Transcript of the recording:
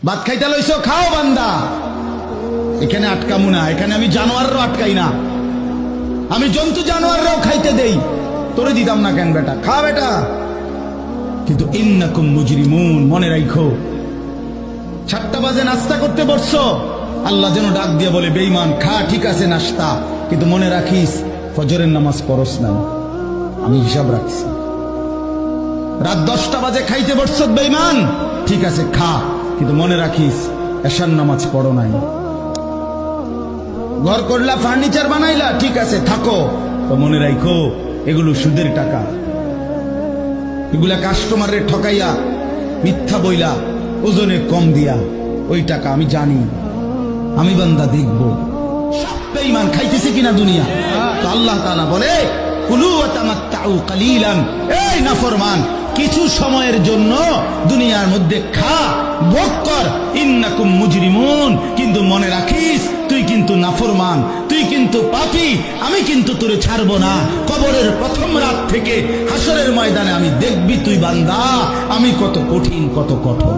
ভাত খাইতে লইছো, খাও বান্দা। এখানে আটকামু না, এখানে আমি জানোয়াররাও আটকাই না, আমি জন্তু জানোয়াররাও খাইতে দেই। তোরে দিতাম না কেন বেটা, খা বেটা। কিন্তু ইন্নাকুম মুজরিমুন, মনে রাখো 7টা বাজে নাস্তা করতে বসছো, আল্লাহ যেন ডাক দিয়ে বলে বেঈমান খা, ঠিক আছে নাস্তা, কিন্তু মনে রাখিস ফজরের নামাজ পড়স নাই, আমি হিসাব রাখছি। রাত 10টা বাজে খাইতে বসছো বেঈমান, ঠিক আছে খা, কিন্তু মনে রাখিস এশার নামাজ পড়ো নাই। ঘর করলা, ফার্নিচার বানাইলা, ঠিক আছে থাকো, তো মনে রাখো এগুলো সুদের টাকা, এগুলা কাস্টমারের ঠকাইয়া মিথ্যা বইলা ওজনে কম দিয়া ওই টাকা আমি জানি, আমি বান্দা দেখবো সব বেঈমান খাইতেছে কিনা দুনিয়া। তো আল্লাহ তাআলা বলে কুলু ওয়া তামাত্তাউ কালিলান, এই নাফরমান কিছু সময়ের জন্য দুনিয়ার মধ্যে খা, ভোগ কর, ইন্নাকুম মুজরিমুন, কিন্তু মনে রাখিস তুই কিন্তু নাফরমান, তুই কিন্তু পাপী, আমি কিন্তু তোরে ছাড়বো না। কবরের প্রথম রাত থেকে হাসরের ময়দানে আমি দেখবি তুই বান্দা আমি কত কঠিন, কত কঠোর।